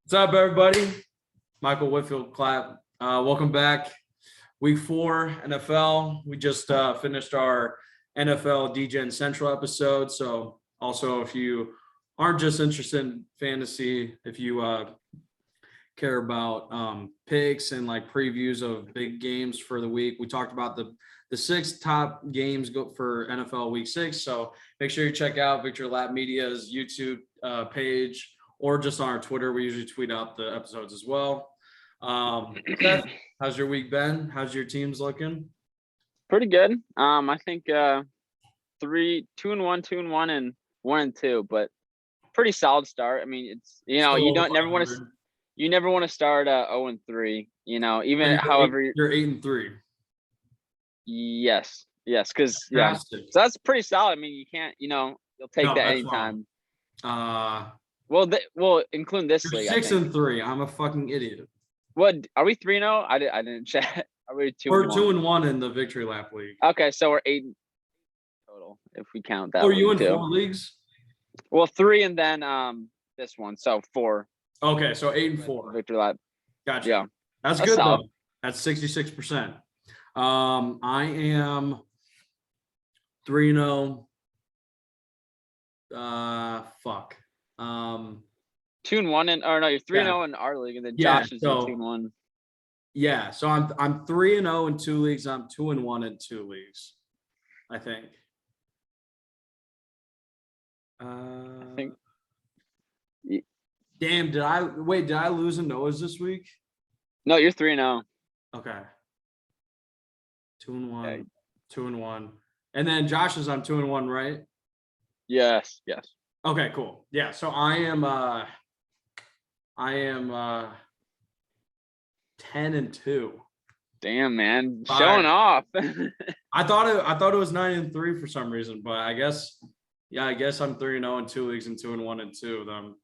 What's up, everybody? Michael Whitfield Clapp. Welcome back. Week 4 NFL. We just finished our NFL DGen Central episode. So also, if you aren't just interested in fantasy, if you care about picks and like previews of big games for the week, we talked about the 6 top games for NFL Week 6. So make sure you check out Victor Lap Media's YouTube page, or just on our Twitter. We usually tweet out the episodes as well. Seth, how's your week been? How's your teams looking? Pretty good. I think 2-1, 2-1, and 1-2, but pretty solid start. I mean, it's you never want to start 0-3. Even however you're 8-3. Yes, because so that's pretty solid. I mean, you can't, you'll take that anytime. Well, including this league. 6-3. I'm a fucking idiot. What are we 3-0? I didn't check. Are we 2-1? We're 2-1 in the Victory Lap League. Okay, so we're 8 total if we count that. Are you in 4 leagues? Well, 3 and then this one, so 4. Okay, so 8-4. Victory Lap. Gotcha. Yeah, that's good solid. Though. That's 66%. I am 3-0. 2-1 you're 3-0 in our league, and then Josh is 2-1. Yeah, so I'm 3-0 in 2 leagues. I'm 2-1 in 2 leagues, I think. I think. Damn, did I lose in Noah's this week? No, you're 3-0. Okay. 2-1. Okay. 2-1. And then Josh is on 2-1, right? Yes. Okay, cool. Yeah, so I am 10-2. Damn, man, showing off. I thought it was 9-3 for some reason, but I guess I'm 3-0 in 2 leagues and 2-1 in 2 of them.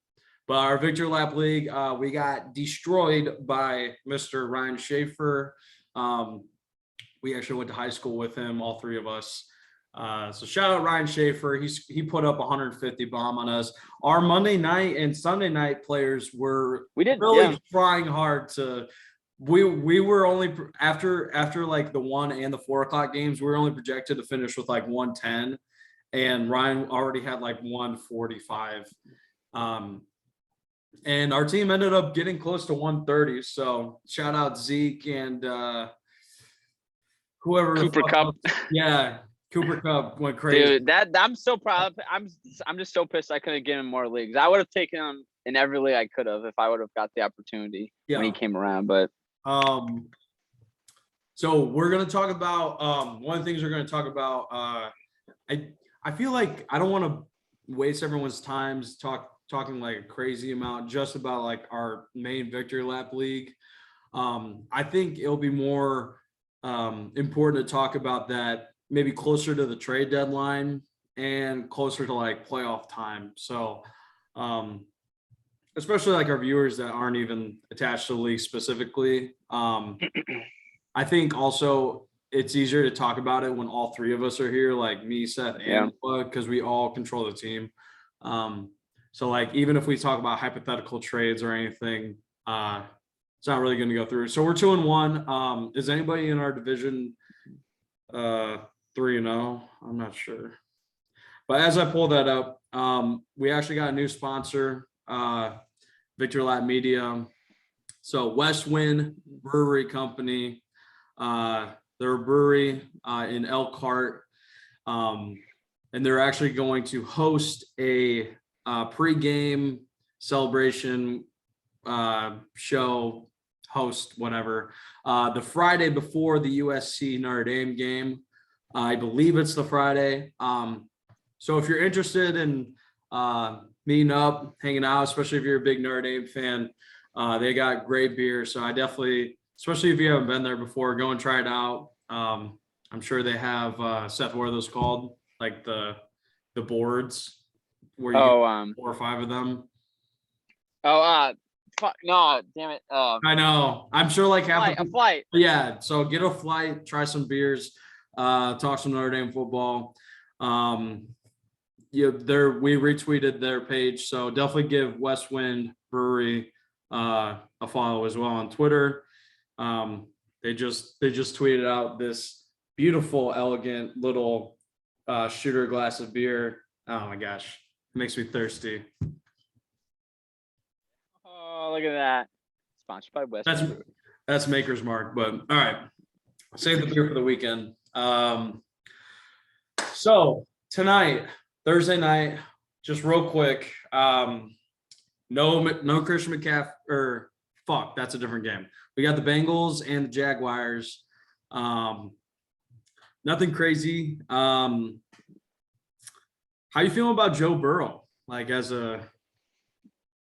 But our Victor Lap League, we got destroyed by Mr. Ryan Schaefer. We actually went to high school with him, all 3 of us. So shout out Ryan Schaefer. He put up 150 bomb on us. Our Monday night and Sunday night players were trying hard to. We were only after like the 1 and the 4 o'clock games, we were only projected to finish with like 110, and Ryan already had like 145. And our team ended up getting close to 130. So shout out Zeke and whoever. Cooper Kupp. Yeah. Cooper Kupp went crazy. Dude, I'm so proud. I'm just so pissed I couldn't get him more leagues. I would have taken him in every league I could have if I would have got the opportunity when he came around. But so we're gonna talk about one of the things we're gonna talk about. I feel like I don't want to waste everyone's time talking like a crazy amount just about like our main Victory Lap League. I think it'll be more important to talk about that maybe closer to the trade deadline and closer to like playoff time. So, especially like our viewers that aren't even attached to the league specifically. I think also it's easier to talk about it when all 3 of us are here, like me, Seth, and because we all control the team. So like, even if we talk about hypothetical trades or anything, it's not really going to go through. So we're 2-1. Is anybody in our division 3-0? I'm not sure. But as I pull that up, we actually got a new sponsor, Victor Lap Media. So West Wind Brewery Company. They're a brewery in Elkhart. And they're actually going to host a pre-game celebration show, host, whatever, the Friday before the USC Notre Dame game. I believe it's the Friday. So if you're interested in meeting up, hanging out, especially if you're a big Notre Dame fan, they got great beer. So I definitely, especially if you haven't been there before, go and try it out. I'm sure they have, Seth, what are those called? Like the boards where you get 4 or 5 of them. Fuck, no, damn it. I know. I'm sure like a flight. Yeah. So get a flight, try some beers, talk some Notre Dame football. We retweeted their page. So definitely give West Wind Brewery a follow as well on Twitter. They just tweeted out this beautiful, elegant little shooter glass of beer. Oh my gosh, it makes me thirsty. Oh, look at that. Sponsored by West. That's Maker's Mark, but all right. Save the beer for the weekend. So tonight, Thursday night, just real quick. No Christian McCaffrey, or fuck, that's a different game. We got the Bengals and the Jaguars. Nothing crazy. How you feeling about Joe Burrow? Like as for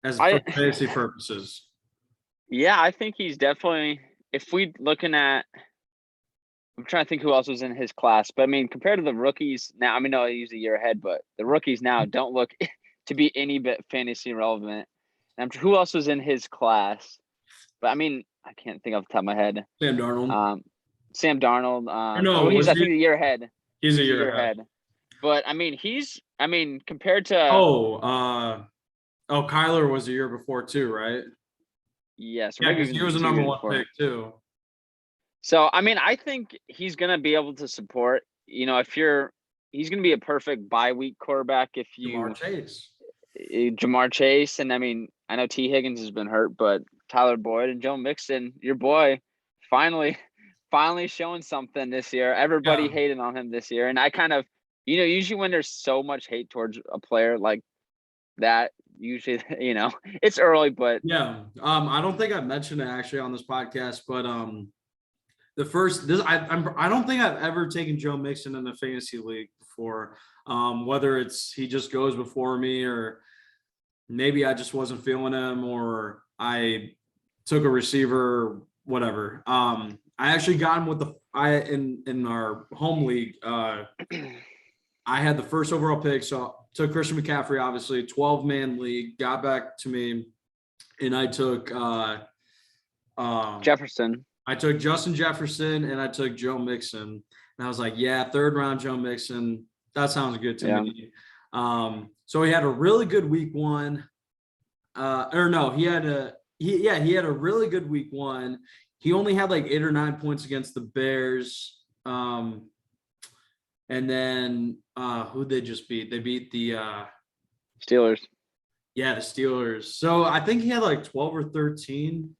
fantasy purposes. Yeah, I think he's definitely. If we looking at, I'm trying to think who else was in his class, but I mean, compared to the rookies now, I mean, no, he's a year ahead, but the rookies now don't look to be any bit fantasy relevant. And who else was in his class? But I mean, I can't think off the top of my head. Sam Darnold. Sam Darnold. No, he's I think a year ahead. He's a year ahead. But I mean, compared to Kyler was a year before too, right? Yes. Yeah, because he was a number one pick too. So I mean, I think he's gonna be able to support. He's gonna be a perfect bye week quarterback if you Jamar Chase, and I mean, I know T. Higgins has been hurt, but Tyler Boyd and Joe Mixon, your boy, finally showing something this year. Everybody hated on him this year, and I kind of, usually when there's so much hate towards a player like that, usually, it's early, but yeah. I don't think I've mentioned it actually on this podcast, but I don't think I've ever taken Joe Mixon in a fantasy league before. Whether it's he just goes before me, or maybe I just wasn't feeling him, or I took a receiver, whatever. I actually got him with in our home league. I had the first overall pick, so took Christian McCaffrey, obviously 12-man league, got back to me, and I took Jefferson. I took Justin Jefferson and I took Joe Mixon. And I was like, yeah, 3rd round Joe Mixon. That sounds good to me. So he had a really good week 1. He had a really good week 1. He only had like 8 or 9 points against the Bears. And then who'd they just beat? They beat the Steelers. Yeah, the Steelers. So I think he had like 12 or 13.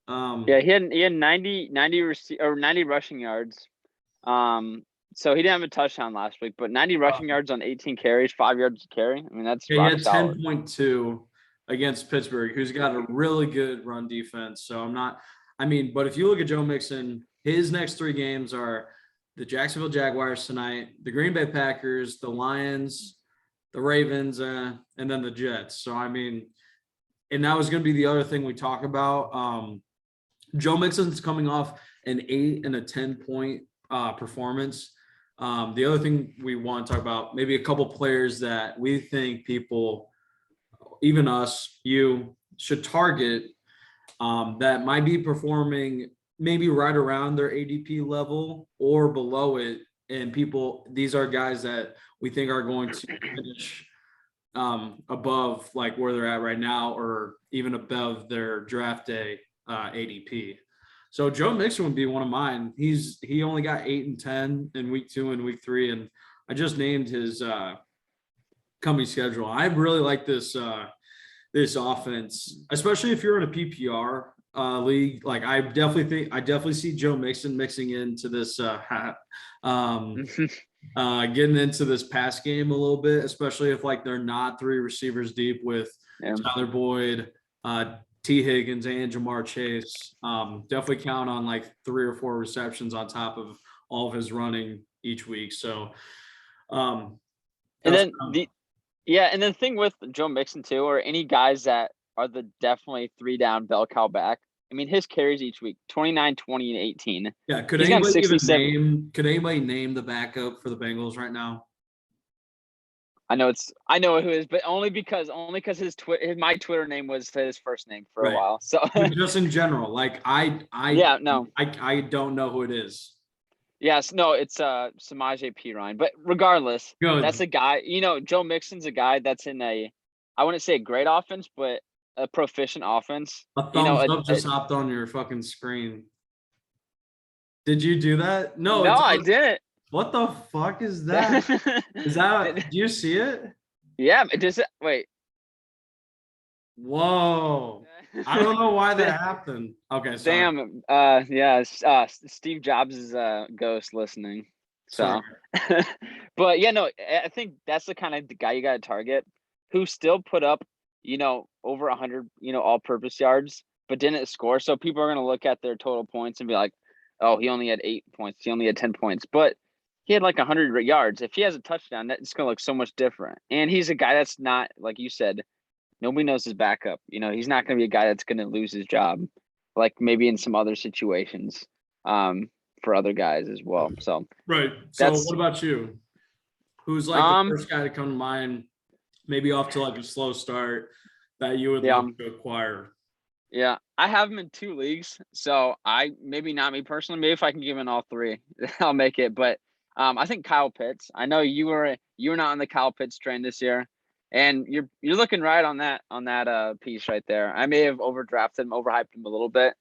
He had 90 rushing yards. So he didn't have a touchdown last week, but 90 rushing yards on 18 carries, 5 yards a carry. I mean, that's he had 10.2 against Pittsburgh, who's got a really good run defense. So but if you look at Joe Mixon, his next 3 games are the Jacksonville Jaguars tonight, the Green Bay Packers, the Lions, the Ravens, and then the Jets. So, I mean, and that was going to be the other thing we talk about. Joe Mixon's coming off an 8 and a 10-point performance. The other thing we want to talk about, maybe a couple players that we think people, even us, you should target that might be performing maybe right around their ADP level or below it. And these are guys that we think are going to finish above like where they're at right now, or even above their draft day ADP. So Joe Mixon would be one of mine. He only got 8 and 10 in week 2 and week 3, and I just named his coming schedule. I really like this offense, especially if you're in a PPR league. Like I definitely see Joe Mixon mixing into this getting into this pass game a little bit, especially if like they're not 3 receivers deep with Tyler Boyd, T. Higgins, and Jamar Chase. Definitely count on like 3 or 4 receptions on top of all of his running each week. So and then the thing with Joe Mixon too, or any guys that are the definitely 3 down bell cow back. I mean, his carries each week, 29, 20, and 18. Yeah, could anybody name the backup for the Bengals right now? I know who it is, but only because my Twitter name was his first name for a while. So just in general, like I don't know who it is. Yes, no, it's Samaje Perine. But regardless, that's a guy. Joe Mixon's a guy that's in I wouldn't say a great offense, but a proficient offense. A thumbs up just hopped on your fucking screen. Did you do that? No, no, I didn't. What the fuck is that? Is that? Do you see it? Yeah. Does it? Wait. Whoa. I don't know why that happened. Okay, sorry. Damn. Yeah. Steve Jobs is ghost listening. So, but yeah, no, I think that's the kind of guy you got to target, who still put up, over 100, all-purpose yards, but didn't score. So people are going to look at their total points and be like, oh, he only had 8 points. He only had 10 points, but he had like 100 yards. If he has a touchdown, that's going to look so much different. And he's a guy that's not, like you said, nobody knows his backup. He's not going to be a guy that's going to lose his job, like maybe in some other situations. For other guys as well. So right. So what about you? Who's like the first guy to come to mind, maybe off to like a slow start, that you would look to acquire? Yeah, I have him in 2 leagues. So maybe not me personally. Maybe if I can give him all 3, I'll make it. But I think Kyle Pitts. I know you were not on the Kyle Pitts train this year, and you're looking right on that piece right there. I may have overdrafted him, overhyped him a little bit,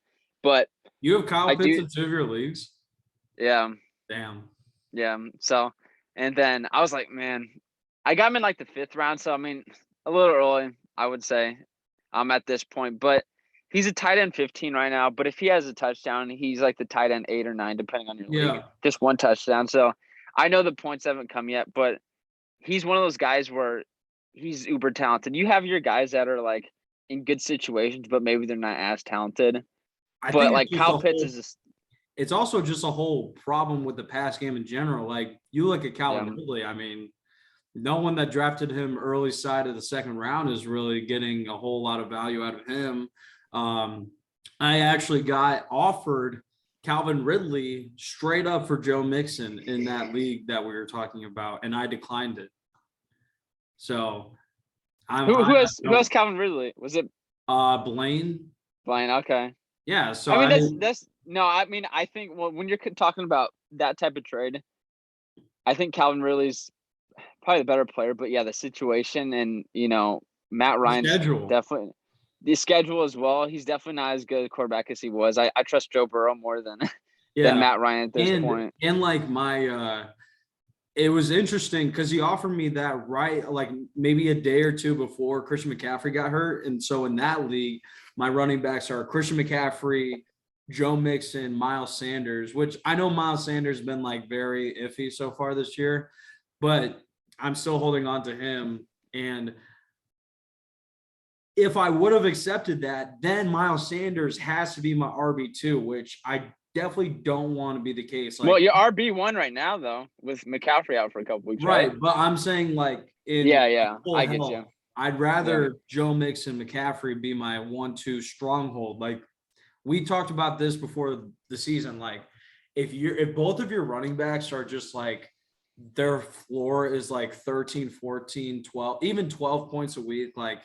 but you have Kyle Pitts in 2 of your leagues. Yeah. Damn. Yeah. So, and then I was like, man, I got him in like the 5th round. So, I mean, a little early, I would say, at this point. But he's a tight end 15 right now. But if he has a touchdown, he's like the tight end 8 or 9, depending on your league. Just 1 touchdown. So, I know the points haven't come yet, but he's one of those guys where he's uber talented. You have your guys that are like in good situations, but maybe they're not as talented. But like Kyle Pitts is it's also just a whole problem with the pass game in general. Like you look at Calvin Ridley, I mean, no one that drafted him early side of the 2nd round is really getting a whole lot of value out of him. I actually got offered Calvin Ridley straight up for Joe Mixon in that league that we were talking about, and I declined it. So who has Calvin Ridley? Was it Blaine? Blaine, okay. Yeah, so I mean that's no, I mean I think when you're talking about that type of trade, I think Calvin Ridley's probably the better player, but yeah, the situation and Matt Ryan's definitely the schedule as well. He's definitely not as good a quarterback as he was. I trust Joe Burrow more than Matt Ryan at this point. And like it was interesting because he offered me that like maybe a day or 2 before Christian McCaffrey got hurt. And so in that league, my running backs are Christian McCaffrey, Joe Mixon, Miles Sanders, which I know Miles Sanders has been like very iffy so far this year, but I'm still holding on to him. And if I would have accepted that, then Miles Sanders has to be my RB2, which I definitely don't want to be the case. Like, well, you're RB1 right now, though, with McCaffrey out for a couple weeks, right? But I'm saying like I get you. I'd rather Joe Mixon, McCaffrey be my 1-2 stronghold. Like we talked about this before the season. Like if both of your running backs are just like their floor is like 13, 14, 12, even 12 points a week, like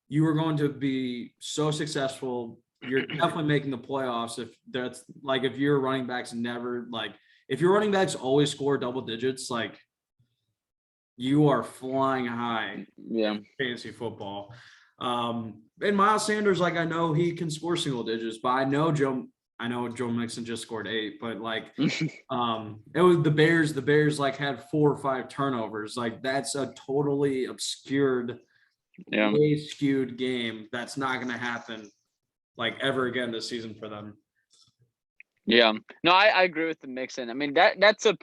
you are going to be so successful. You're definitely making the playoffs. If your running backs never if your running backs always score double digits, like you are flying high. Yeah. Fantasy football. And Miles Sanders, like I know he can score single digits, but I know Joe Mixon just scored 8, but like it was the Bears like had 4 or 5 turnovers. Like that's a totally obscured, way skewed game. That's not gonna happen like ever again this season for them. Yeah, no, I agree with the Mixon. I mean that's a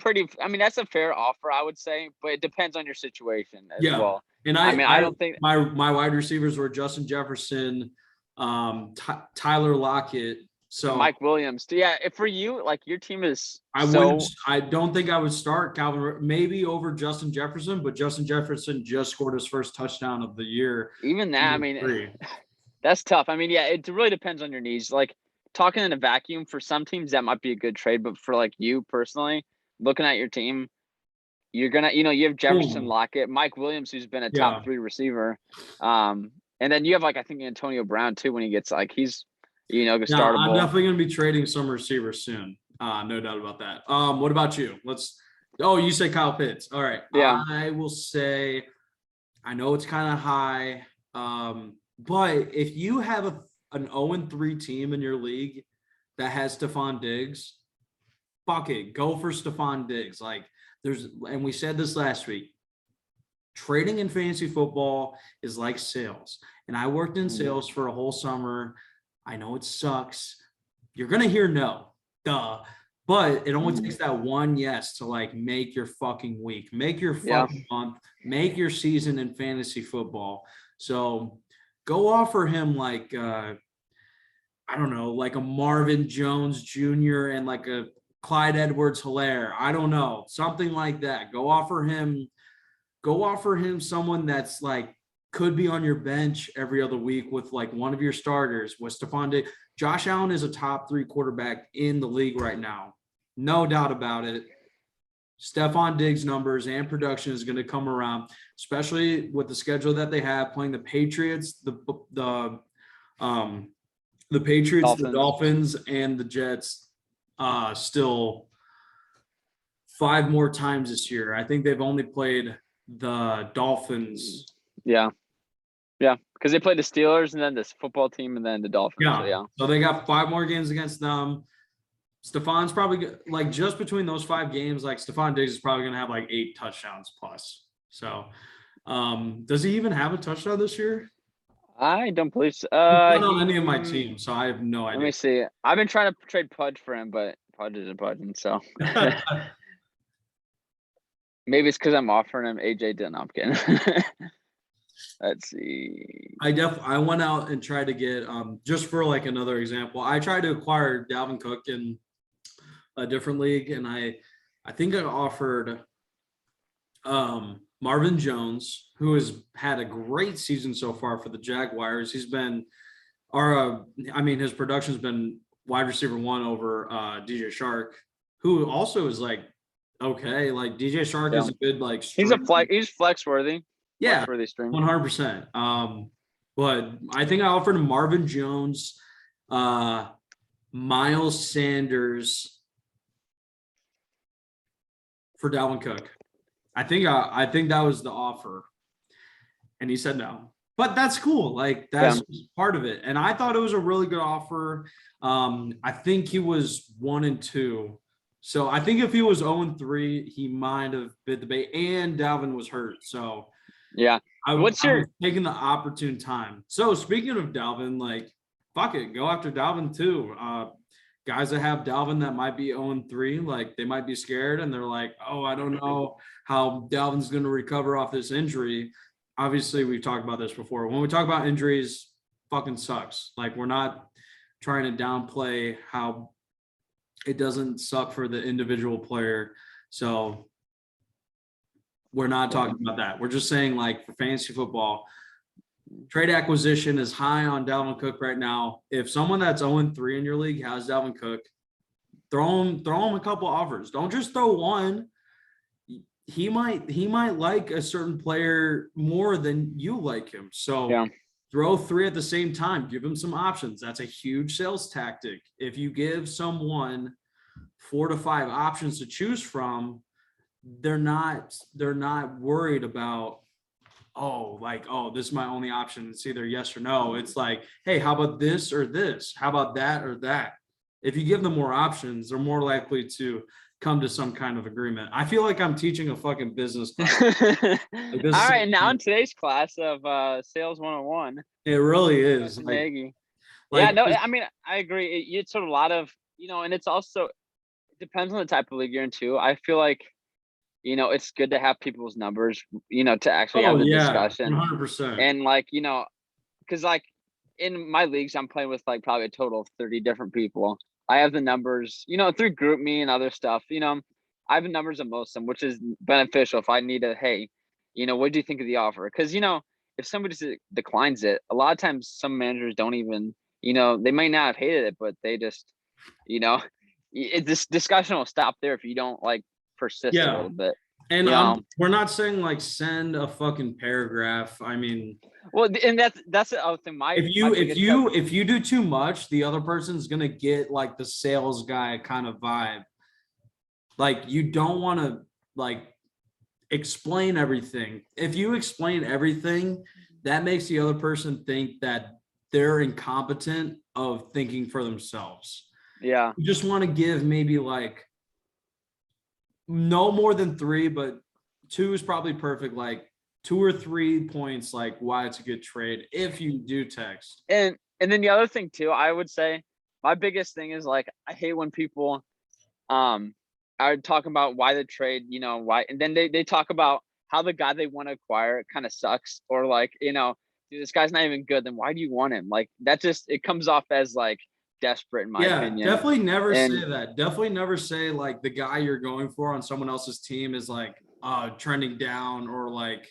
fair offer, I would say, but it depends on your situation as well. And I don't think my wide receivers were Justin Jefferson, Tyler Lockett, so Mike Williams. Yeah, if for you, like your team is, I don't think I would start Calvin maybe over Justin Jefferson, but Justin Jefferson just scored his first touchdown of the year. Even that, I mean, that's tough. I mean, yeah, it really depends on your needs. Like talking in a vacuum, for some teams that might be a good trade, but for like you personally, looking at your team, you're gonna, you have Jefferson, Lockett, Mike Williams, who's been a top 3 receiver, and then you have like I think Antonio Brown too when he gets like he's startable. I'm definitely gonna be trading some receivers soon. No doubt about that. What about you? You say Kyle Pitts. All right. Yeah. I will say, I know it's kind of high. But if you have an 0-3 team in your league that has Stephon Diggs, fuck it, go for Stephon Diggs. Like and we said this last week, trading in fantasy football is like sales. And I worked in sales for a whole summer. I know it sucks. You're going to hear no, duh. But it only takes that one yes to like make your fucking week, make your fucking month, make your season in fantasy football. So go offer him like, I don't know, like a Marvin Jones Jr. and like a Clyde Edwards-Helaire. I don't know, something like that. Go offer him someone that's like could be on your bench every other week with like one of your starters. With Stephon Diggs, Josh Allen is a top 3 quarterback in the league right now, no doubt about it. Stephon Diggs' numbers and production is going to come around, especially with the schedule that they have, playing the Patriots, the Patriots, Dolphins. The Dolphins, and the Jets. Still 5 more times this year. I think they've only played the Dolphins. Yeah, because they played the Steelers and then this football team and then the Dolphins. So they got 5 more games against them. Stephon's probably like just between those 5 games, like Stephon Diggs is probably going to have like 8 touchdowns plus. So does he even have a touchdown this year? I don't believe so. Not on any of my teams, so I have no idea. Let me see. I've been trying to trade Pudge for him, but Pudge isn't budging, so. Maybe it's because I'm offering him AJ Dillon. Let's see. I went out and tried to get just for like another example. I tried to acquire Dalvin Cook in a different league, and I think I offered Marvin Jones, who has had a great season so far for the Jaguars. He's been his production's been wide receiver 1 over DJ Shark, who also is like okay. Like DJ Shark is a good like he's flex worthy. Yeah, for the stream. 100%. But I think I offered Marvin Jones, Miles Sanders for Dalvin Cook. I think that was the offer, and he said no. But that's cool. Like that's part of it, and I thought it was a really good offer. I think he was 1-2. So I think if he was 0-3, he might have bit the bait, and Dalvin was hurt. So yeah, I was taking the opportune time. So speaking of Dalvin, like fuck it, go after Dalvin too. Guys that have Dalvin that might be 0-3, like they might be scared and they're like, oh, I don't know how Dalvin's going to recover off this injury. Obviously, we've talked about this before. When we talk about injuries, fucking sucks. Like we're not trying to downplay how it doesn't suck for the individual player. So we're not talking about that. We're just saying like for fantasy football, trade acquisition is high on Dalvin Cook right now. If someone that's 0-3 in your league has Dalvin Cook, throw him a couple offers. Don't just throw one. He might like a certain player more than you like him. So throw 3 at the same time. Give him some options. That's a huge sales tactic. If you give someone 4 to 5 options to choose from, they're not worried about this is my only option. It's either yes or no. It's like, hey, how about this or this? How about that or that? If you give them more options, they're more likely to come to some kind of agreement. I feel like I'm teaching a fucking business class. All right, now in today's class of Sales 101. It really is. I mean, I agree. It's sort of a lot of, and it's also, it depends on the type of league you're in too. I feel like, it's good to have people's numbers, to actually have the discussion. 100%. And like, because like in my leagues, I'm playing with like probably a total of 30 different people. I have the numbers, through GroupMe and other stuff, I have the numbers of most of them, which is beneficial if I need hey, what do you think of the offer? Because, if somebody declines it, a lot of times some managers don't even, they might not have hated it, but they just, this discussion will stop there if you don't like persist a little bit. And we're not saying like send a fucking paragraph. I mean, well, and that's the other thing. If you do too much, the other person's gonna get like the sales guy kind of vibe. Like you don't want to like explain everything. If you explain everything, that makes the other person think that they're incompetent of thinking for themselves. Yeah. You just want to give maybe like no more than 3, but 2 is probably perfect. Like 2 or 3 points, like why it's a good trade if you do text. And then the other thing too, I would say my biggest thing is like I hate when people are talking about why the trade, why, and then they talk about how the guy they want to acquire kind of sucks, or like, dude, this guy's not even good, then why do you want him? Like that just, it comes off as like desperate in my opinion. Definitely never say that. Definitely never say like the guy you're going for on someone else's team is like trending down, or like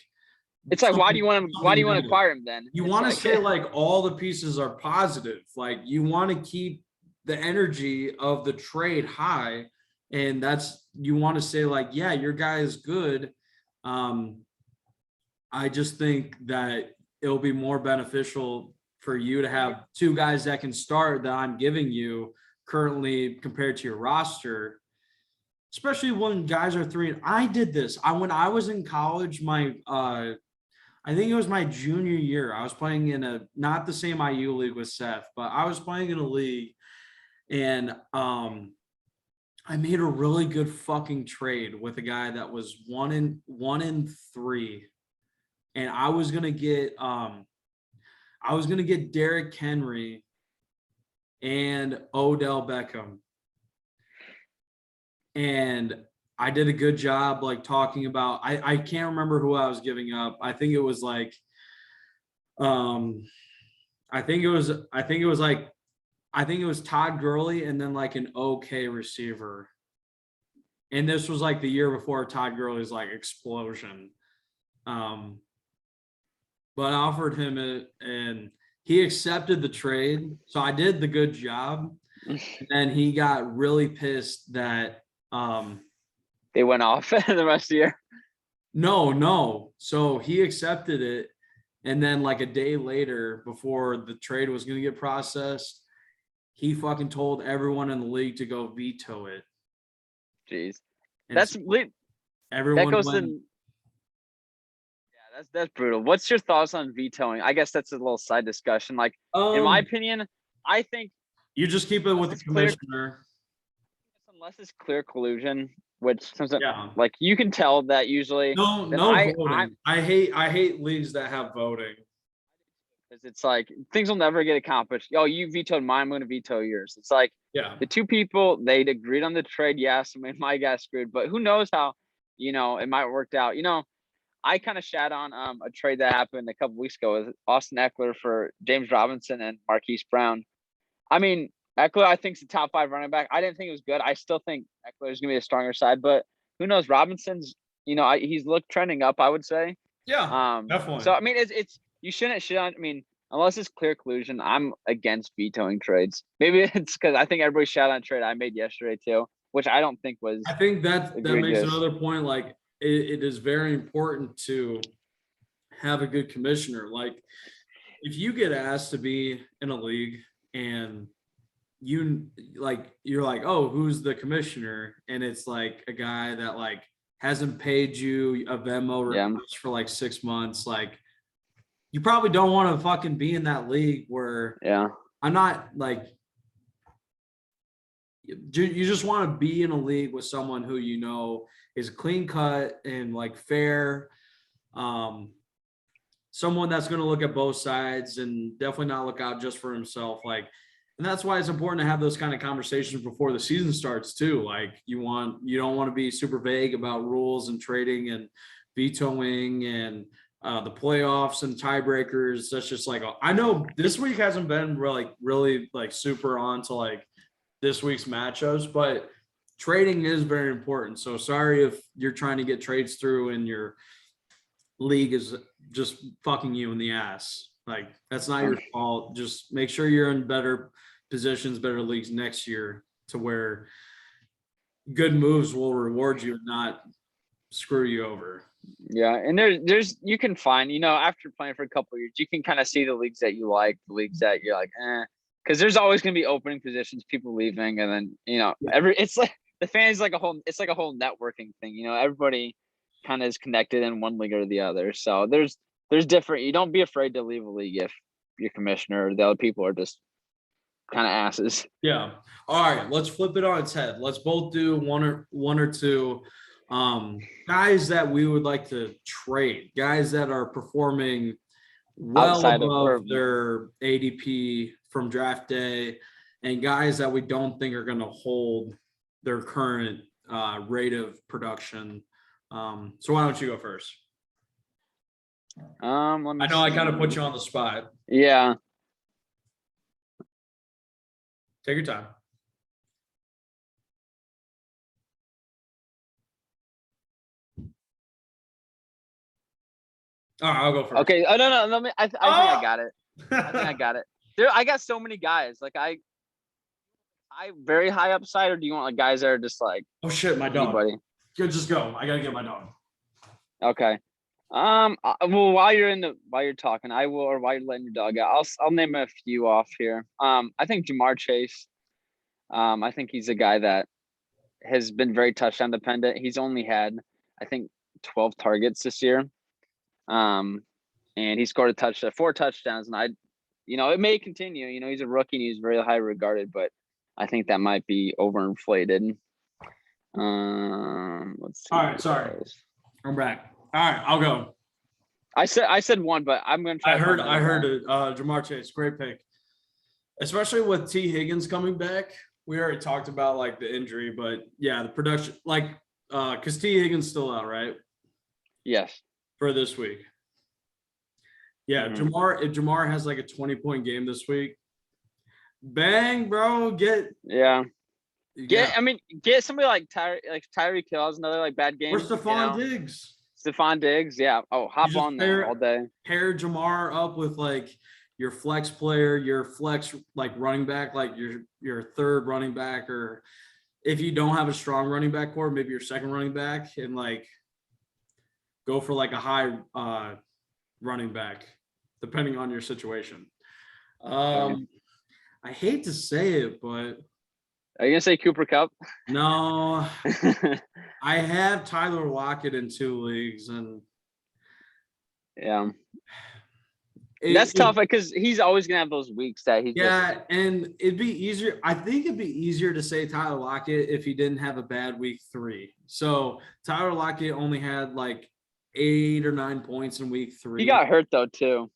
it's like, why do you want him? Why do you want to acquire him then? You want to say like all the pieces are positive. Like you want to keep the energy of the trade high. And you want to say like, yeah, your guy is good. I just think that it'll be more beneficial for you to have 2 guys that can start that I'm giving you currently compared to your roster, especially when guys are 3. I did this. When I was in college, I think it was my junior year. I was playing in not the same IU league with Seth, but I was playing in a league, and I made a really good fucking trade with a guy that was 1-3, and I was gonna get Derrick Henry and Odell Beckham, and I did a good job like talking about. I can't remember who I was giving up. I think it was like, I think it was Todd Gurley and then like an okay receiver. And this was like the year before Todd Gurley's like explosion. But I offered him it and he accepted the trade. So I did the good job. And then he got really pissed that they went off the rest of the year. No. So he accepted it. And then like a day later, before the trade was going to get processed, he fucking told everyone in the league to go veto it. Jeez. And That's so everyone that goes to, that's brutal. What's your thoughts on vetoing? I guess that's a little side discussion. Like in my opinion, I think you just keep it with the commissioner. Unless it's clear collusion, which sometimes like you can tell that usually. No voting. I hate leagues that have voting. Because it's like things will never get accomplished. Oh, you vetoed mine, I'm going to veto yours. It's like the 2 people, they'd agreed on the trade. Yes, I mean, my guy screwed, but who knows how, it might work out. I kind of shat on a trade that happened a couple weeks ago with Austin Eckler for James Robinson and Marquise Brown. I mean, Eckler, I think, is the top 5 running back. I didn't think it was good. I still think Eckler is going to be a stronger side, but who knows? Robinson's, he's trending up, I would say. Yeah, definitely. So, I mean, it's you shouldn't shit on. I mean, unless it's clear collusion, I'm against vetoing trades. Maybe it's because I think everybody shot on a trade I made yesterday too, which I don't think was. I think that makes another point. Like, it is very important to have a good commissioner. Like, if you get asked to be in a league and you're like, oh, who's the commissioner? And it's like a guy that like hasn't paid you a Venmo request for like 6 months. Like, you probably don't want to fucking be in that league where I'm not like, you just want to be in a league with someone who is clean cut and like fair. Someone that's going to look at both sides and definitely not look out just for himself. Like, and that's why it's important to have those kind of conversations before the season starts too. Like you don't want to be super vague about rules and trading and vetoing and the playoffs and tiebreakers. That's just like, I know this week hasn't been really like super on to like this week's matchups, but trading is very important. So sorry if you're trying to get trades through and your league is just fucking you in the ass. Like, that's not your fault. Just make sure you're in better positions, better leagues next year to where good moves will reward you and not screw you over. Yeah, and there's you can find, after playing for a couple of years, you can kind of see the leagues that you like, the leagues that you're like, because there's always going to be opening positions, people leaving, and then it's like the fans like a whole networking thing. Everybody kind of is connected in one league or the other. So there's there's different. You don't be afraid to leave a league if your commissioner or the other people are just kind of asses. Yeah. All right. Let's flip it on its head. Let's both do one or two guys that we would like to trade, guys that are performing well Outside above their ADP from draft day, and guys that we don't think are going to hold their current rate of production. So why don't you go first? Let me I know I see. kind of put you on the spot. Yeah. Take your time. All right, I'll go first. Okay. Oh no. Let me. I think I got it. I think I got it. I got so many guys. Like I very high upside, or do you want like guys that are just like? Oh shit, my dog. Anybody? Good, just go. I gotta get my dog. Okay. Well, while you're talking, I will, or while you're letting your dog out, I'll name a few off here. I think Jamar Chase. I think he's a guy that has been very touchdown dependent. He's only had, I think, 12 targets this year. And he scored 4 touchdowns, and it may continue. He's a rookie and he's very high regarded, but I think that might be overinflated. Let's see. All right, sorry. I'm back. All right, I'll go. I said one, but I'm gonna try. I heard it. Jamar Chase, great pick. Especially with T. Higgins coming back. We already talked about like the injury, but yeah, the production, like because T. Higgins still out, right? Yes. For this week. Yeah, Mm-hmm. If Jamar has like a 20-point game this week, bang, bro, get somebody like Tyreek Hill has another like bad game. Or Stephon Diggs. Stephon Diggs, yeah. Oh, hop on there all day. Pair Jamar up with like your flex player, your flex like running back, like your third running back, or if you don't have a strong running back core, maybe your second running back, and like go for like a high running back, depending on your situation. I hate to say it, but are you gonna say Cooper Kupp? No. I have Tyler Lockett in 2 leagues, and yeah. That's tough because he's always gonna have those weeks that he. Yeah, and it'd be easier. I think it'd be easier to say Tyler Lockett if he didn't have a bad week 3. So Tyler Lockett only had like 8 or 9 points in week 3. He got hurt though too.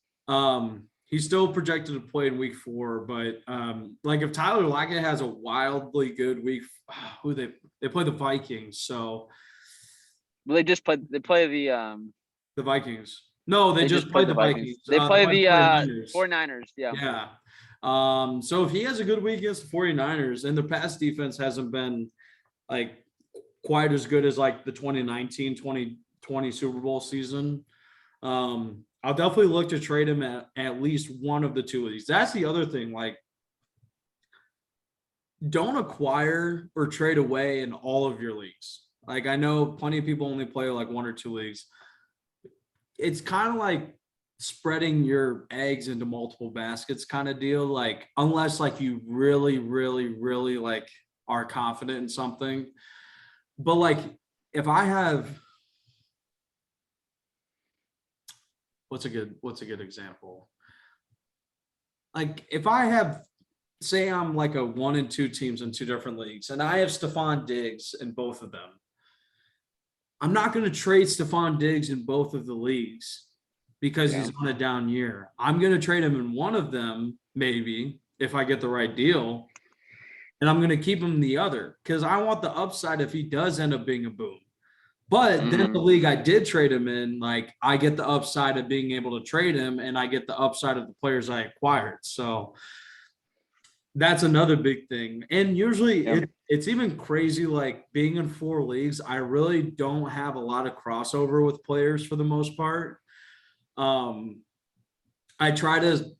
He's still projected to play in week 4, but like if Tyler Lockett has a wildly good week, they play the Vikings, so they play the Vikings. No, they just played the Vikings. They play the 49ers. Yeah. Yeah. So if he has a good week against the 49ers, and the pass defense hasn't been like quite as good as like the 2019-2020 Super Bowl season, I'll definitely look to trade him at least one of the 2 leagues. That's the other thing. Like, don't acquire or trade away in all of your leagues. Like, I know plenty of people only play like 1 or 2 leagues. It's kind of like spreading your eggs into multiple baskets kind of deal. Like, unless like you really, really, really like are confident in something. But like, if I have, what's a good example? Like if I have, say I'm like a 1 and 2 teams in 2 different leagues, and I have Stephon Diggs in both of them, I'm not going to trade Stephon Diggs in both of the leagues because he's on a down year. I'm going to trade him in one of them, maybe, if I get the right deal. And I'm going to keep him in the other because I want the upside if he does end up being a boom. But then the league I did trade him in, like I get the upside of being able to trade him, and I get the upside of the players I acquired. So that's another big thing. And usually it's even crazy, like being in 4 leagues, I really don't have a lot of crossover with players for the most part. I try to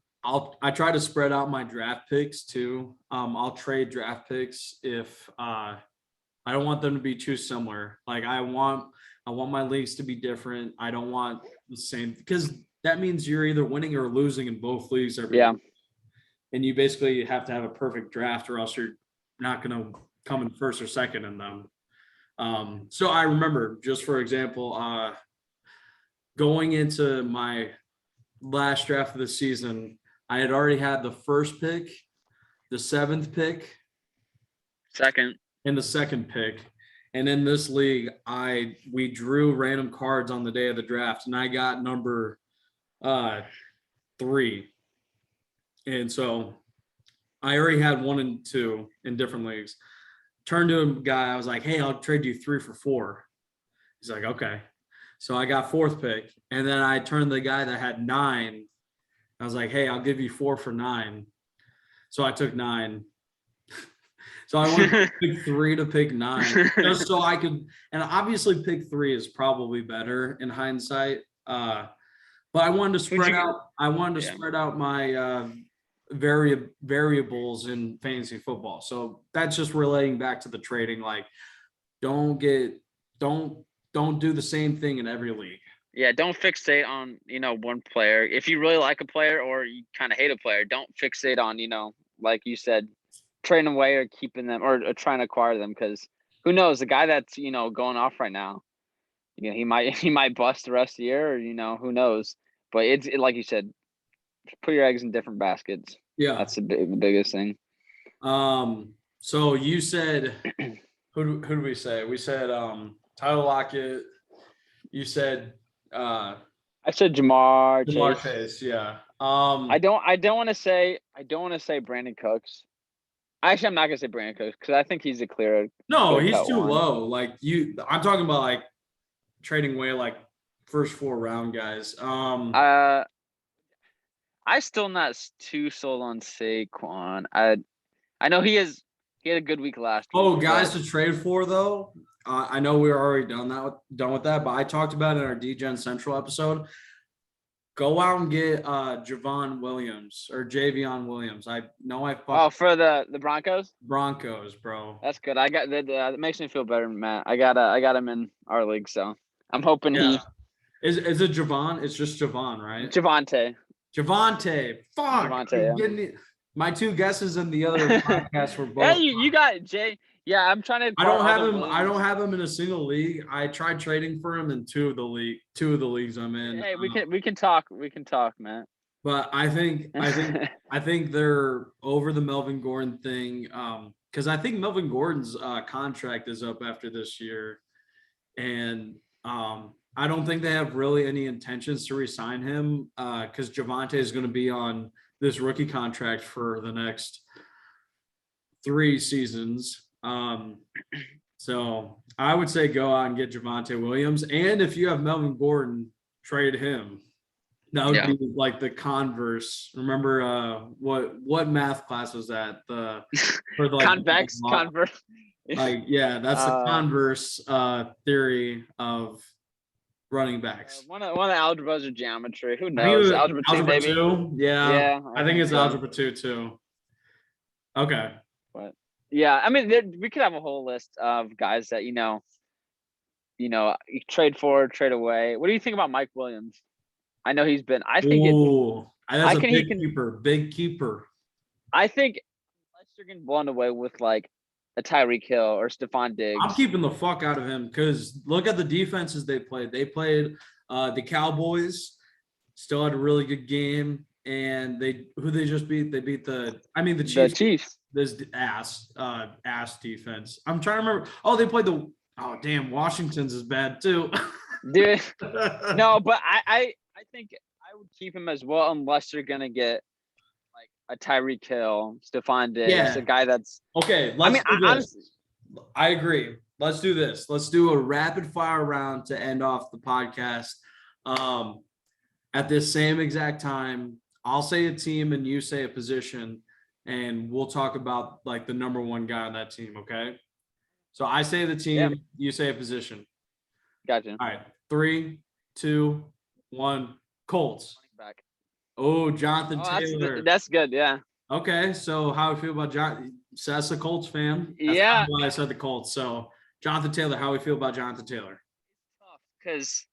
spread out my draft picks too. I'll trade draft picks if I don't want them to be too similar. Like I want my leagues to be different. I don't want the same, because that means you're either winning or losing in both leagues every week. And you basically have to have a perfect draft or else you're not going to come in first or second in them. So I remember, just for example, going into my last draft of the season, I had already had the first pick, the 7th pick, and the second pick. And in this league, we drew random cards on the day of the draft, and I got number 3. And so I already had 1 and 2 in different leagues. Turned to a guy, I was like, hey, I'll trade you 3 for 4. He's like, okay. So I got 4th pick. And then I turned to the guy that had 9. I was like, hey, I'll give you 4 for 9. So I took 9. So I wanted to pick 3 to pick 9, just so I could, and obviously pick 3 is probably better in hindsight. But I wanted to spread out. I wanted to spread out my variables in fantasy football. So that's just relating back to the trading. Like, don't do the same thing in every league. Yeah, don't fixate on, one player. If you really like a player or you kind of hate a player, don't fixate on, like you said, trading away or keeping them or trying to acquire them, because who knows, the guy that's going off right now, he might bust the rest of the year, or who knows. But it's like you said, put your eggs in different baskets. Yeah, that's the biggest thing. So you said who do we say? We said Tyler Lockett. You said I said Jamar Chase. Yeah. I don't want to say Brandon Cooks. Actually, I'm not gonna say Brandon Cooks because I think he's a clear. No, he's too low. Like I'm talking about like trading away like first 4 round guys. I still not too sold on Saquon. I know he had a good week last week. Oh, guys to trade for though. I know we were already done with that, but I talked about it in our DGen Central episode. Go out and get Javion Williams or Javion Williams. I know I fucked. Oh, for the Broncos? Broncos, bro. That's good. I got that makes me feel better, Matt. I got him in our league, so I'm hoping he is it Javon? It's just Javon, right? Javonte. Fuck. Javonte, yeah. My 2 guesses in the other podcast were both. Hey, you got Jay. Yeah, I'm trying to. I don't have him. Williams. I don't have him in a single league. I tried trading for him in 2 of the leagues I'm in. Hey, we can talk. We can talk, man. But I think they're over the Melvin Gordon thing. Because I think Melvin Gordon's contract is up after this year, and I don't think they have really any intentions to re-sign him. Because Javonte is going to be on this rookie contract for the next 3 seasons. So I would say go out and get Javonte Williams, and if you have Melvin Gordon, trade him. That would be like the converse. Remember what math class was that? For the convex converse. That's the converse theory of running backs. One of the algebras or geometry. Who knows? Algebra 2, maybe. 2? Yeah. I think it's algebra 2 too. Okay. But yeah, I mean, we could have a whole list of guys that you trade for, trade away. What do you think about Mike Williams? I know he's been. I think that's a big keeper. I think unless you're getting blown away with like a Tyreek Hill or Stephon Diggs, I'm keeping the fuck out of him because look at the defenses they played. They played the Cowboys, still had a really good game, and they just beat? They beat the Chiefs. The Chiefs. This ass defense. I'm trying to remember. Oh, they played Washington's is bad too. Dude, no, but I think I would keep him as well unless you're gonna get like a Tyreek Hill, Stephon Diggs, a guy that's okay. I agree. Let's do this. Let's do a rapid fire round to end off the podcast. At this same exact time, I'll say a team and you say a position. And we'll talk about like the number 1 guy on that team, okay? So I say the team, you say a position. Gotcha. All right, 3, 2, 1. Colts. Back. Oh, Jonathan Taylor. That's good, yeah. Okay, so how do we feel about Jonathan? So that's a Colts fan. That's why I said the Colts. So Jonathan Taylor, how do we feel about Jonathan Taylor? It's tough because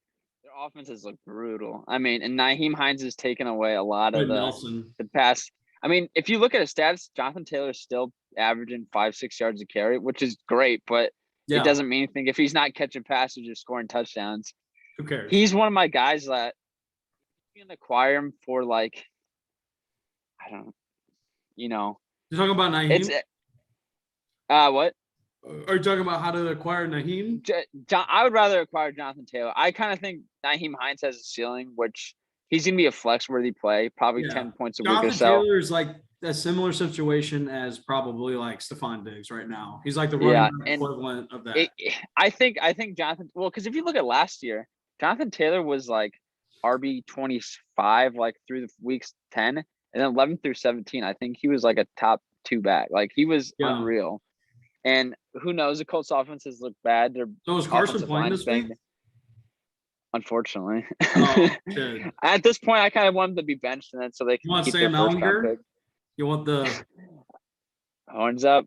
their offenses look brutal. I mean, and Nyheim Hines has taken away a lot of the past. I mean, if you look at his stats, Jonathan Taylor is still averaging 5-6 yards a carry, which is great, but it doesn't mean anything if he's not catching passes or scoring touchdowns. Who cares? He's one of my guys that You can acquire him for like, I don't, You're talking about Naheem? it's what? Are you talking about how to acquire Naheem? I would rather acquire Jonathan Taylor. I kind of think Naheem Hines has a ceiling, which he's gonna be a flex-worthy play, probably 10 points a week or so. Taylor is like a similar situation as probably like Stephon Diggs right now. He's like the running back equivalent of that. I think Jonathan. Well, because if you look at last year, Jonathan Taylor was like RB 25, like through the weeks 10, and then 11 through 17. I think he was like a top 2 back. Like he was unreal. And who knows? The Colts offenses look bad. So is Carson playing this week? Unfortunately. Oh, at this point, I kind of want him to be benched, and then so they can keep their first round pick. You want the horns up?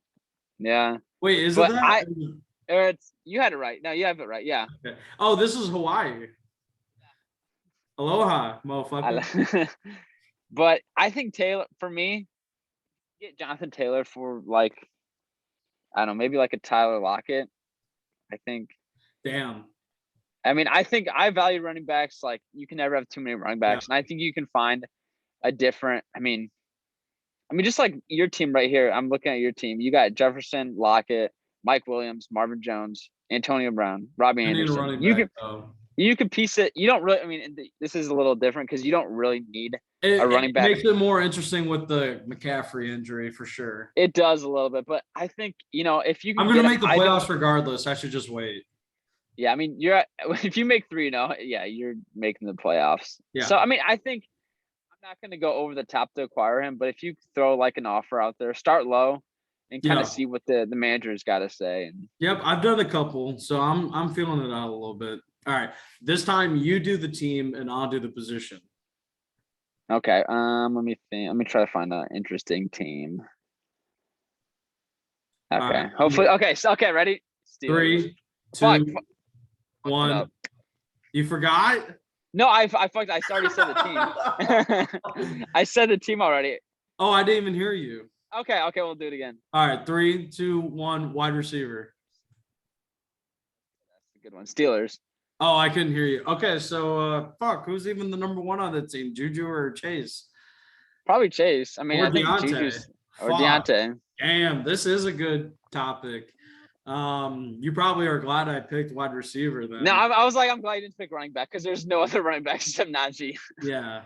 Yeah. Wait, is it that? You had it right. No, you have it right. Yeah. Okay. Oh, this is Hawaii. Aloha, motherfucker. But I think Taylor, for me, get Jonathan Taylor for like, I don't know, maybe like a Tyler Lockett. I think. Damn. I mean, I think I value running backs. Like, you can never have too many running backs, and I think you can find a different. I mean, just like your team right here. I'm looking at your team. You got Jefferson, Lockett, Mike Williams, Marvin Jones, Antonio Brown, Robbie Anderson. You can piece it. You don't really. I mean, this is a little different because you don't really need a running back. It makes it more interesting with the McCaffrey injury for sure. It does a little bit, but I think if you. I'm going to make the playoffs regardless. I should just wait. Yeah, I mean, if you make 3-0, yeah, you're making the playoffs. Yeah. So I mean, I think I'm not going to go over the top to acquire him, but if you throw like an offer out there, start low and kind of see what the manager's got to say. And yep, I've done a couple, so I'm feeling it out a little bit. All right, this time you do the team and I'll do the position. Okay. Let me think. Let me try to find an interesting team. Okay. Right. Hopefully. Okay. So okay. Ready? Steelers. 3, 2, 1. You forgot? No, I fucked. I already said the team. I said the team already. Oh, I didn't even hear you. Okay, we'll do it again. All right, 3, 2, 1. Wide receiver. That's a good one. Steelers. Oh, I couldn't hear you. Okay, so who's even the number 1 on the team? Juju or Chase? Probably Chase. I mean, or I think Deontay. Juju's or Deontay. Damn, this is a good topic. You probably are glad I picked wide receiver then. No, I was like, I'm glad you didn't pick running back because there's no other running backs except Najee. Yeah.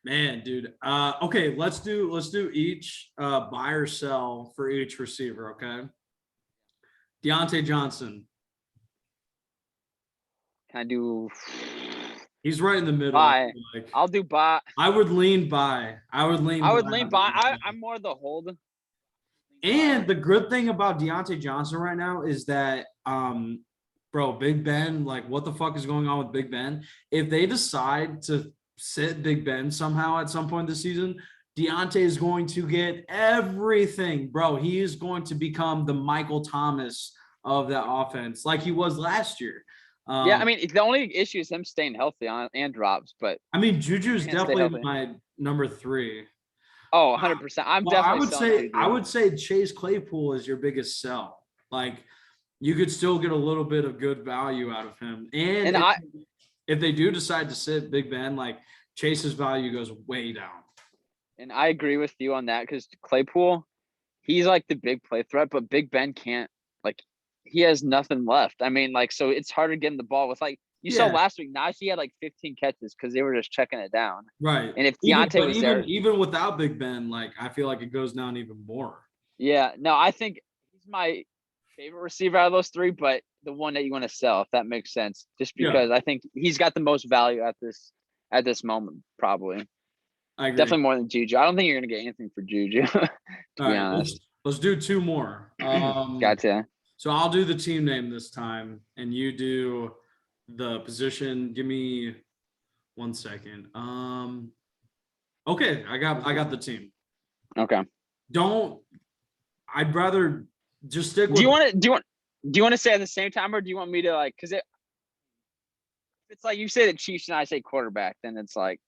Man, dude. Okay, let's do each buy or sell for each receiver, okay? Deontay Johnson. Can I do? He's right in the middle. Buy. I'll do buy. I would lean buy. I would lean buy. I'm more the hold. And the good thing about Deontay Johnson right now is that, bro, Big Ben, like, what the fuck is going on with Big Ben? If they decide to sit Big Ben somehow at some point this season, Deontay is going to get everything, bro. He is going to become the Michael Thomas of that offense, like he was last year. Yeah, I mean, the only issue is him staying healthy and drops, but I mean, Juju's definitely my number 3. Oh, 100%. I would say Chase Claypool is your biggest sell. Like, you could still get a little bit of good value out of him. And if they do decide to sit Big Ben, like, Chase's value goes way down. And I agree with you on that because Claypool, he's like the big play threat, but Big Ben can't, like, he has nothing left. I mean, like, so it's harder getting the ball with, like, you saw last week, Najee had like 15 catches because they were just checking it down. Right. And if Deontay was there. Even without Big Ben, like, I feel like it goes down even more. Yeah. No, I think he's my favorite receiver out of those 3, but the one that you want to sell, if that makes sense. Just because I think he's got the most value at this moment, probably. I agree. Definitely more than Juju. I don't think you're going to get anything for Juju, to be honest. Let's do 2 more. Gotcha. So I'll do the team name this time, and you do the position. Give me 1 second. Okay, I got the team. Okay. I'd rather just stick with. Do you want to say at the same time, or do you want me to, like, because it's like you say the Chiefs and I say quarterback, then it's like,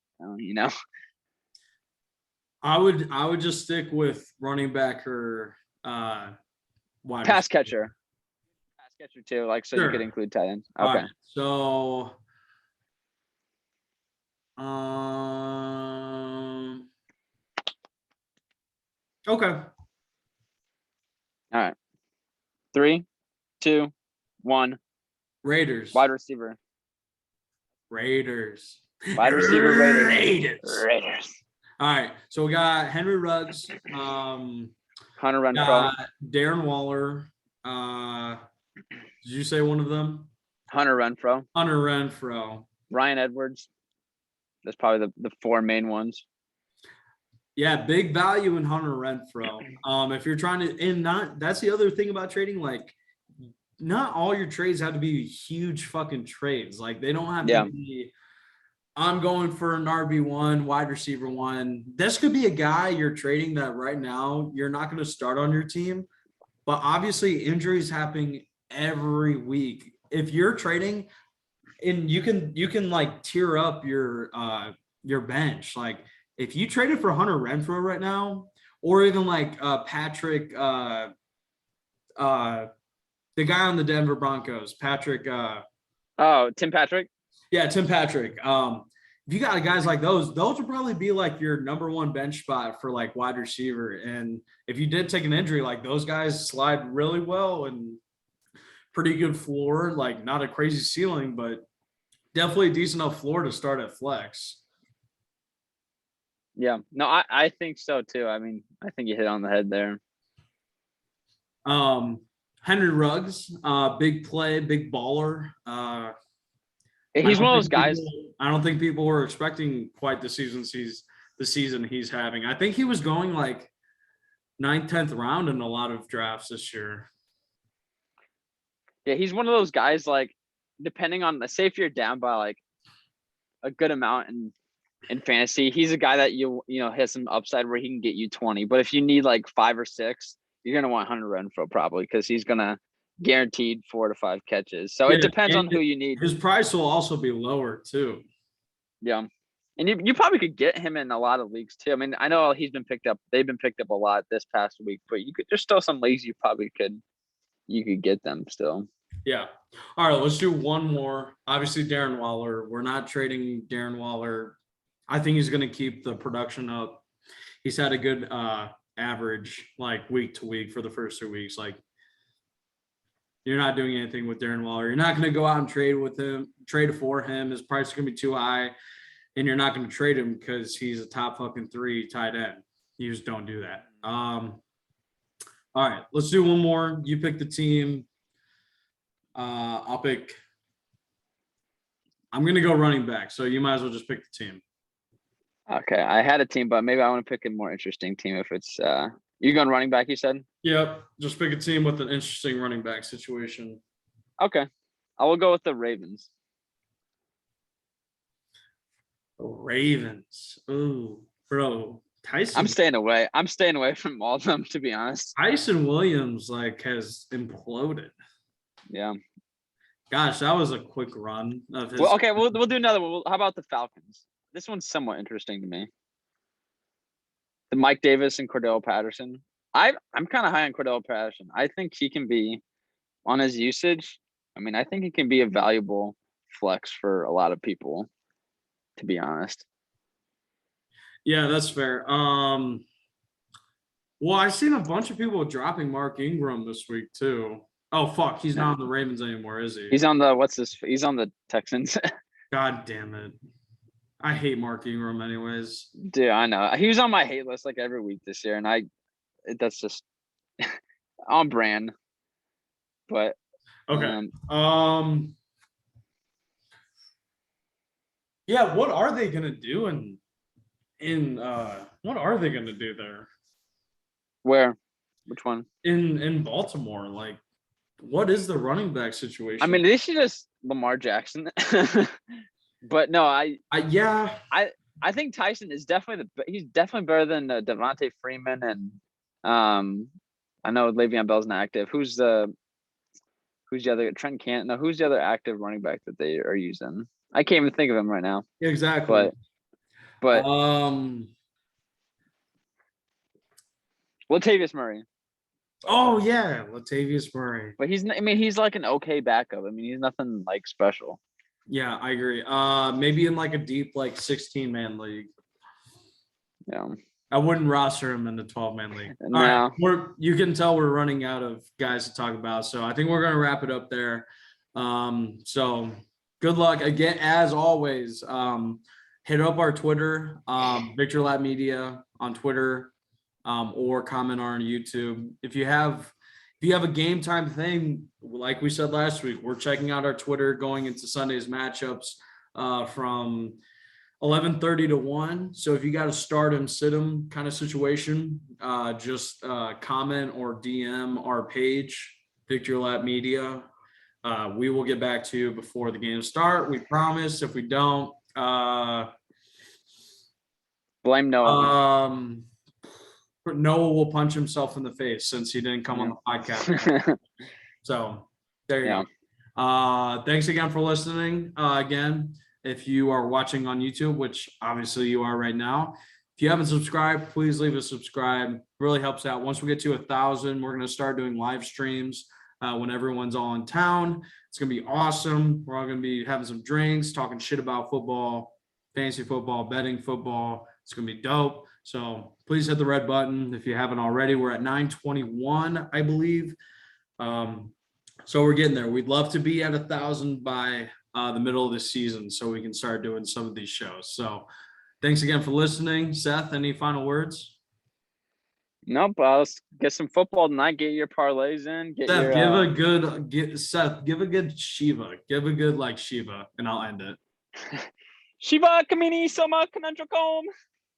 I would just stick with running back or wide pass catcher too, like, so you could include tight ends. Okay. Right, so Okay. All right. 3, 2, 1. Raiders. Wide receiver. Raiders. Wide receiver. Raiders. Raiders. All right. So we got Henry Ruggs. Hunter Renfrow. Got Darren Waller. Did you say one of them? Hunter Renfrow. Hunter Renfrow. Ryan Edwards. That's probably the 4 main ones. Yeah, big value in Hunter Renfrow. If you're trying to, and that's the other thing about trading, like not all your trades have to be huge fucking trades. Like they don't have to be, I'm going for an RB1, wide receiver 1. This could be a guy you're trading that right now you're not going to start on your team, but obviously injuries happening every week. If you're trading, and you can like tier up your bench. Like if you traded for Hunter Renfrow right now, or even like Patrick, the guy on the Denver Broncos, Patrick. Tim Patrick. Yeah, Tim Patrick. If you got guys like those would probably be like your number 1 bench spot for like wide receiver. And if you did take an injury, like those guys slide really well and pretty good floor, like not a crazy ceiling, but definitely a decent enough floor to start at flex. Yeah, no, I think so too. I mean, I think you hit on the head there. Henry Ruggs, big play, big baller. He's one of those guys. I don't think people were expecting quite the season he's having. I think he was going like 9th, 10th round in a lot of drafts this year. Yeah, he's one of those guys, like, depending on, say if you're down by like a good amount in fantasy, he's a guy that you know has some upside where he can get you 20. But if you need like 5 or 6, you're gonna want Hunter Renfrow probably because he's gonna guaranteed 4 to 5 catches. So it depends on who you need. His price will also be lower too. Yeah. And you probably could get him in a lot of leagues too. I mean, I know he's been picked up. They've been picked up a lot this past week, but there's still some leagues you could get them still. Yeah. All right, let's do one more. Obviously, Darren Waller. We're not trading Darren Waller. I think he's going to keep the production up. He's had a good average, like week to week for the first 2 weeks. Like, you're not doing anything with Darren Waller. You're not going to go out and trade for him. His price is going to be too high, and you're not going to trade him because he's a top fucking 3 tight end. You just don't do that. All right, let's do one more. You pick the team. I'm going to go running back, so you might as well just pick the team. Okay, I had a team, but maybe I want to pick a more interesting team if it's you going running back, you said? Yep, just pick a team with an interesting running back situation. Okay, I will go with the Ravens. Ravens. Ooh, bro. Tyson. I'm staying away from all of them, to be honest. Tyson Williams has imploded. Yeah. Gosh, that was a quick run of his. Well, okay, we'll do another one. How about the Falcons? This one's somewhat interesting to me. The Mike Davis and Cordell Patterson. I'm kind of high on Cordell Patterson. I think he can be, on his usage, I mean, I think he can be a valuable flex for a lot of people, to be honest. Yeah, that's fair. Well, I've seen a bunch of people dropping Mark Ingram this week too. Oh fuck, he's not on the Ravens anymore, is he? He's on he's on the Texans. God damn it. I hate Mark Ingram anyways. Dude, I know. He was on my hate list like every week this year, and that's just on brand. But okay. Yeah, what are they gonna do what are they gonna do there? Where? Which one? In Baltimore, like what is the running back situation? I mean, they should just Lamar Jackson. But no, I think Tyson is he's definitely better than Devontae Freeman and I know Le'Veon Bell's not active. Who's the other Trent Canton? No, who's the other active running back that they are using? I can't even think of him right now. Exactly. But Latavius Murray. Oh yeah, Latavius Murray. But he's like an okay backup. I mean, he's nothing like special. Yeah, I agree. Maybe in like a deep, like 16-man league. Yeah. I wouldn't roster him in the 12-man league. No. All right, you can tell we're running out of guys to talk about, so I think we're gonna wrap it up there. So good luck again, as always. Hit up our Twitter, Victor Lab Media on Twitter, or comment on YouTube. If you have a game time thing, like we said last week, we're checking out our Twitter going into Sunday's matchups from 11:30 to 1. So if you got a start him, sit him kind of situation, just comment or DM our page, Victor Lab Media. We will get back to you before the games start. We promise. If we don't, blame Noah. Noah will punch himself in the face since he didn't come on the podcast. So there you go. Thanks again for listening. Again, if you are watching on YouTube, which obviously you are right now, if you haven't subscribed, please leave a subscribe. Really helps out. Once we get to 1,000, we're going to start doing live streams when everyone's all in town. It's going to be awesome. We're all going to be having some drinks, talking shit about football, fantasy football, betting football. It's going to be dope. So please hit the red button if you haven't already. We're at 921, I believe. So we're getting there. We'd love to be at 1,000 by the middle of the season so we can start doing some of these shows. So thanks again for listening. Seth, any final words? Nope. Let's get some football tonight. Get your parlays in. Seth, give a good Shiva. Give a good Shiva, and I'll end it. Shiva Kamini Soma Kanandrakom.